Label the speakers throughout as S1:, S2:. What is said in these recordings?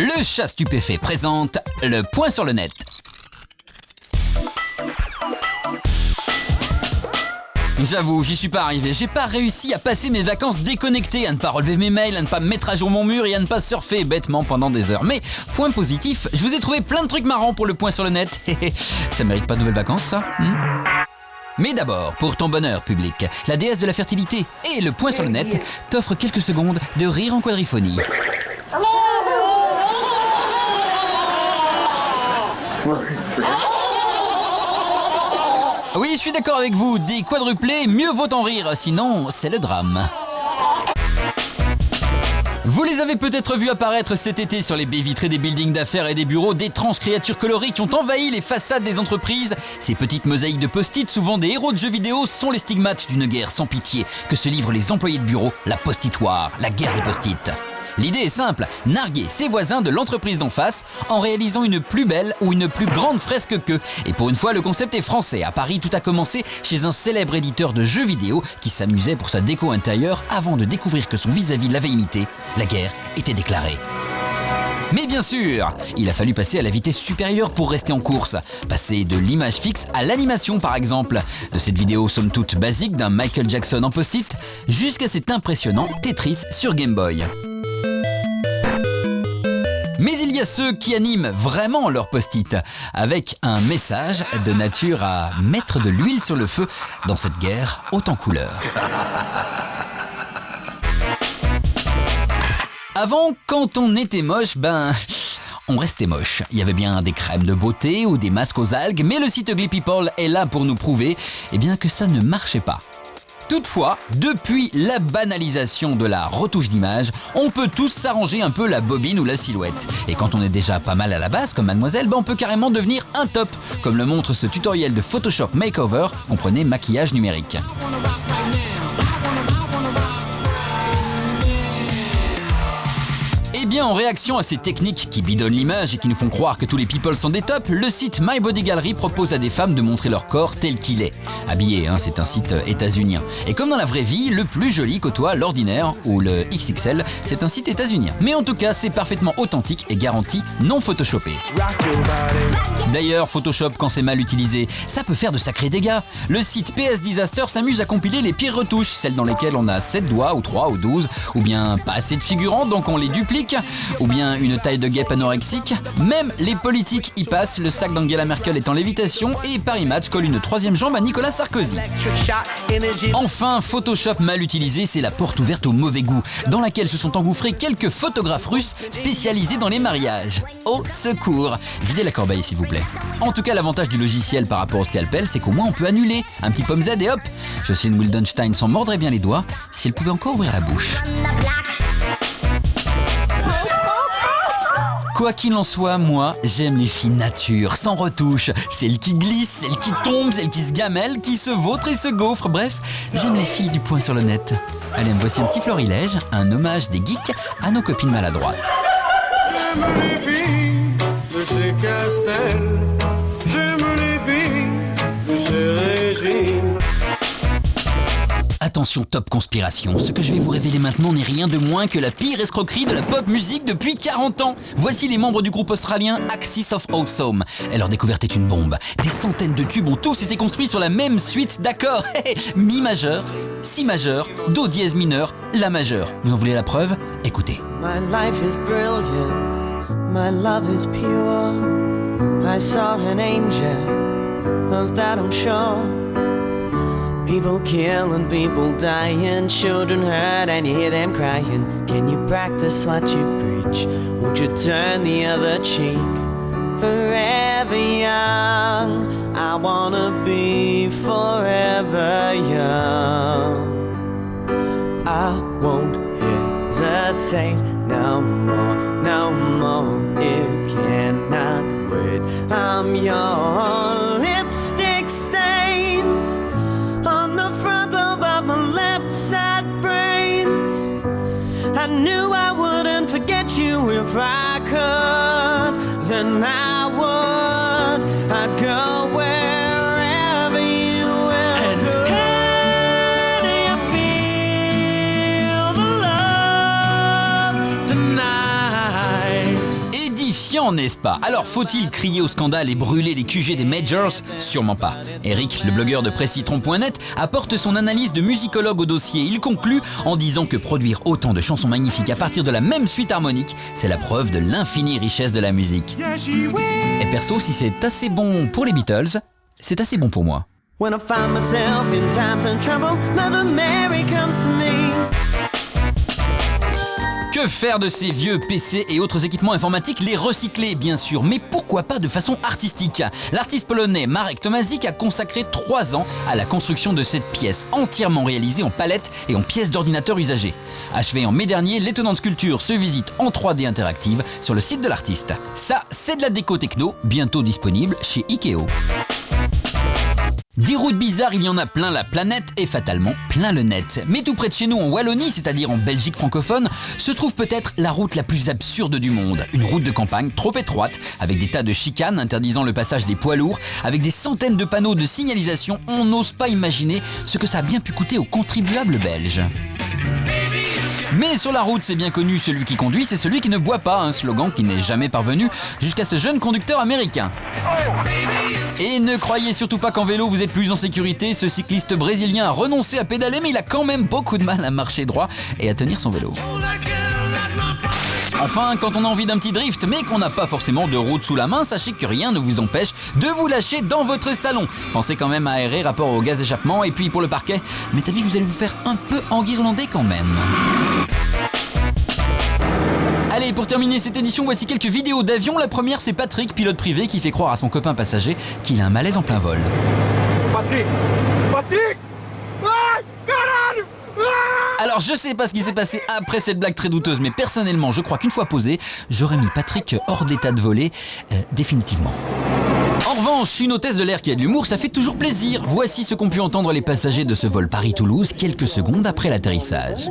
S1: Le chat stupéfait présente le point sur le net. J'avoue, j'y suis pas arrivé, j'ai pas réussi à passer mes vacances déconnectées, à ne pas relever mes mails, à ne pas mettre à jour mon mur et à ne pas surfer bêtement pendant des heures. Mais, point positif, je vous ai trouvé plein de trucs marrants pour le point sur le net. Ça mérite pas de nouvelles vacances, ça Mais d'abord, pour ton bonheur public, la déesse de la fertilité et le point sur le net t'offre quelques secondes de rire en quadriphonie. Oui, je suis d'accord avec vous, des quadruplés, mieux vaut en rire, sinon c'est le drame. Vous les avez peut-être vus apparaître cet été sur les baies vitrées des buildings d'affaires et des bureaux, d'étranges créatures colorées qui ont envahi les façades des entreprises. Ces petites mosaïques de post-it, souvent des héros de jeux vidéo, sont les stigmates d'une guerre sans pitié que se livrent les employés de bureau, la post-itoire, la guerre des post-it. L'idée est simple, narguer ses voisins de l'entreprise d'en face en réalisant une plus belle ou une plus grande fresque qu'eux. Et pour une fois, le concept est français. À Paris, tout a commencé chez un célèbre éditeur de jeux vidéo qui s'amusait pour sa déco intérieure avant de découvrir que son vis-à-vis l'avait imité. La guerre était déclarée. Mais bien sûr, il a fallu passer à la vitesse supérieure pour rester en course. Passer de l'image fixe à l'animation par exemple. De cette vidéo somme toute basique d'un Michael Jackson en post-it, jusqu'à cet impressionnant Tetris sur Game Boy. Mais il y a ceux qui animent vraiment leur post-it, avec un message de nature à mettre de l'huile sur le feu dans cette guerre haute en couleurs. Avant, quand on était moche, on restait moche. Il y avait bien des crèmes de beauté ou des masques aux algues, mais le site Ugly People est là pour nous prouver que ça ne marchait pas. Toutefois, depuis la banalisation de la retouche d'image, on peut tous s'arranger un peu la bobine ou la silhouette. Et quand on est déjà pas mal à la base, comme mademoiselle, on peut carrément devenir un top, comme le montre ce tutoriel de Photoshop Makeover, comprenez maquillage numérique. Eh bien, en réaction à ces techniques qui bidonnent l'image et qui nous font croire que tous les people sont des tops, le site My Body Gallery propose à des femmes de montrer leur corps tel qu'il est. Habillé, c'est un site états-unien. Et comme dans la vraie vie, le plus joli côtoie l'ordinaire ou le XXL, c'est un site états-unien. Mais en tout cas, c'est parfaitement authentique et garanti non photoshopé. D'ailleurs, Photoshop, quand c'est mal utilisé, ça peut faire de sacrés dégâts. Le site PS Disaster s'amuse à compiler les pires retouches, celles dans lesquelles on a 7 doigts ou 3 ou 12, ou bien pas assez de figurants, donc on les duplique, ou bien une taille de guêpe anorexique. Même les politiques y passent, le sac d'Angela Merkel est en lévitation et Paris Match colle une troisième jambe à Nicolas Sarkozy. Enfin, Photoshop mal utilisé, c'est la porte ouverte au mauvais goût, dans laquelle se sont engouffrés quelques photographes russes spécialisés dans les mariages. Au secours! Videz la corbeille s'il vous plaît. En tout cas, l'avantage du logiciel par rapport au scalpel, c'est qu'au moins on peut annuler. Un petit pomme Z et hop! Jocelyne Wildenstein s'en mordrait bien les doigts si elle pouvait encore ouvrir la bouche. Quoi qu'il en soit, moi, j'aime les filles nature, sans retouche. Celles qui glissent, celles qui tombent, celles qui se gamellent, qui se vautrent et se gaufrent. Bref, j'aime les filles du point sur le net. Allez, me voici un petit florilège, un hommage des geeks à nos copines maladroites.
S2: J'aime les filles de ces castels, j'aime les filles de ces régimes.
S1: Attention, top conspiration, ce que je vais vous révéler maintenant n'est rien de moins que la pire escroquerie de la pop musique depuis 40 ans. Voici les membres du groupe australien Axis of Awesome. Et leur découverte est une bombe. Des centaines de tubes ont tous été construits sur la même suite d'accords. Mi majeur, si majeur, do dièse mineur, la majeure. Vous en voulez la preuve? Écoutez.
S3: My life is brilliant, my love is pure. I saw an angel, of that I'm sure. People killing, people dying, children hurt and you hear them crying. Can you practice what you preach? Won't you turn the other cheek? Forever young, I wanna be forever young. I won't hesitate no more, no more. It cannot wait. I'm your lipstick stains on the front of my left side brains. I knew I wouldn't forget you if I could. Then I would. I'd go wherever you will. And can you feel the love tonight?
S1: terrifiant, n'est-ce pas? Alors faut-il crier au scandale et brûler les QG des majors? Sûrement pas. Eric, le blogueur de Presscitron.net, apporte son analyse de musicologue au dossier. Il conclut en disant que produire autant de chansons magnifiques à partir de la même suite harmonique, c'est la preuve de l'infinie richesse de la musique. Et perso, si c'est assez bon pour les Beatles, c'est assez bon pour moi.
S3: When I find myself in times of trouble, Mother Mary comes to me.
S1: Que faire de ces vieux PC et autres équipements informatiques? Les recycler, bien sûr, mais pourquoi pas de façon artistique? L'artiste polonais Marek Tomasic a consacré 3 ans à la construction de cette pièce, entièrement réalisée en palettes et en pièces d'ordinateur usagées. Achevée en mai dernier, l'étonnante sculpture se visite en 3D interactive sur le site de l'artiste. Ça, c'est de la déco techno, bientôt disponible chez Ikeo. Des routes bizarres, il y en a plein la planète et fatalement plein le net. Mais tout près de chez nous en Wallonie, c'est-à-dire en Belgique francophone, se trouve peut-être la route la plus absurde du monde. Une route de campagne trop étroite, avec des tas de chicanes interdisant le passage des poids lourds, avec des centaines de panneaux de signalisation. On n'ose pas imaginer ce que ça a bien pu coûter aux contribuables belges. Mais sur la route, c'est bien connu, celui qui conduit, c'est celui qui ne boit pas, un slogan qui n'est jamais parvenu jusqu'à ce jeune conducteur américain. Et ne croyez surtout pas qu'en vélo vous êtes plus en sécurité, ce cycliste brésilien a renoncé à pédaler mais il a quand même beaucoup de mal à marcher droit et à tenir son vélo. Enfin, quand on a envie d'un petit drift mais qu'on n'a pas forcément de route sous la main, sachez que rien ne vous empêche de vous lâcher dans votre salon. Pensez quand même à aérer rapport au gaz échappement et puis pour le parquet, mais t'as vu que vous allez vous faire un peu enguirlander quand même. Allez, pour terminer cette édition, voici quelques vidéos d'avion. La première, c'est Patrick, pilote privé, qui fait croire à son copain passager qu'il a un malaise en plein vol.
S2: Patrick! Ah,
S1: Alors, je sais pas ce qui s'est passé après cette blague très douteuse, mais personnellement, je crois qu'une fois posé, j'aurais mis Patrick hors d'état de voler, définitivement. En revanche, une hôtesse de l'air qui a de l'humour, ça fait toujours plaisir. Voici ce qu'ont pu entendre les passagers de ce vol Paris-Toulouse quelques secondes après l'atterrissage.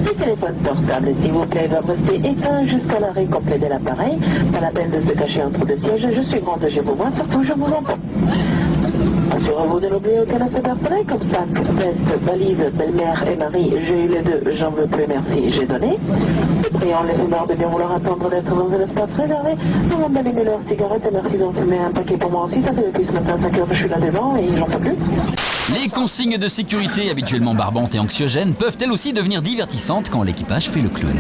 S4: Le téléphone portable, s'il vous plaît, doit rester éteint jusqu'à l'arrêt complet de l'appareil. Pas la peine de se cacher entre deux sièges. Je suis grande, je vous vois, surtout je vous entends. Assurez-vous de n'oublier aucun aspect personnel comme sac, veste, valise, belle-mère et mari. J'ai eu les deux, j'en veux plus, merci, j'ai donné. Prions les fumeurs de bien vouloir attendre d'être dans un espace réservé. Nous avons d'allumer leur cigarette et merci d'en fumer un paquet pour moi aussi. Ça fait depuis ce matin 5 heures que je suis là devant et j'en peux plus.
S1: Les consignes de sécurité, habituellement barbantes et anxiogènes, peuvent elles aussi devenir divertissantes quand l'équipage fait le clown.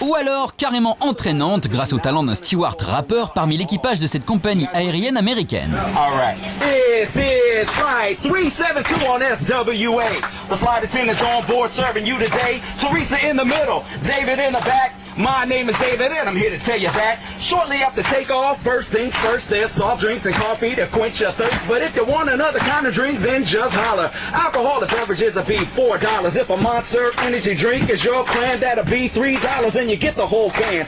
S1: Ou alors carrément entraînante grâce au talent d'un steward rappeur parmi l'équipage de cette compagnie aérienne américaine.
S5: Alright. This is flight 372 on SWA. The flight attendant's on board serving you today. Teresa in the middle, David in the back. My name is David and I'm here to tell you that shortly after takeoff, first things first, there's soft drinks and coffee to quench your thirst. But if you want another kind of drink, then just holler. Alcoholic beverages will be $4. If a Monster Energy drink is your plan, that'll be $3 and you get the whole can.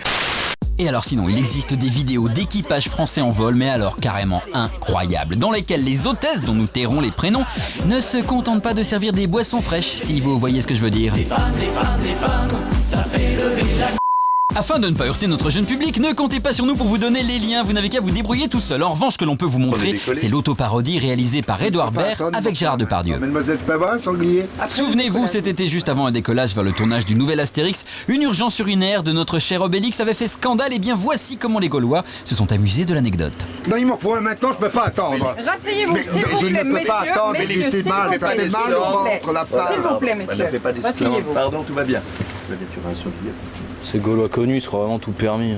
S1: Et alors sinon, il existe des vidéos d'équipages français en vol, mais alors carrément incroyables, dans lesquelles les hôtesses, dont nous tairons les prénoms, ne se contentent pas de servir des boissons fraîches, si vous voyez ce que je veux dire. Ça fait lever la... Afin de ne pas heurter notre jeune public, ne comptez pas sur nous pour vous donner les liens, vous n'avez qu'à vous débrouiller tout seul. En revanche, ce que l'on peut vous montrer, c'est l'autoparodie réalisée par Édouard Baird avec Gérard Depardieu.
S2: Mademoiselle Pavin, sanglier.
S1: Souvenez-vous, cet été, juste avant un décollage vers le tournage du nouvel Astérix, une urgence urinaire de notre cher Obélix avait fait scandale, et bien voici comment les Gaulois se sont amusés de l'anecdote.
S2: Non, il m'en faut un maintenant, je peux pas attendre.
S6: Rasseyez-vous, s'il vous
S2: Je
S6: plaît,
S2: ne peux pas attendre, mais
S6: messieurs,
S2: c'est mal, ça fait mal au ventre, la part.
S6: S'il vous plaît, messieurs, rasseyez-vous.
S5: Pardon, tout va bien.
S7: Ces Gaulois connus sera vraiment tout permis.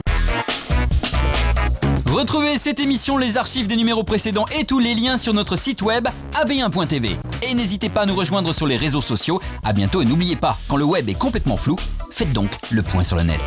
S1: Retrouvez cette émission, les archives des numéros précédents et tous les liens sur notre site web ab1.tv. Et n'hésitez pas à nous rejoindre sur les réseaux sociaux. À bientôt et n'oubliez pas, quand le web est complètement flou, faites donc le point sur le net.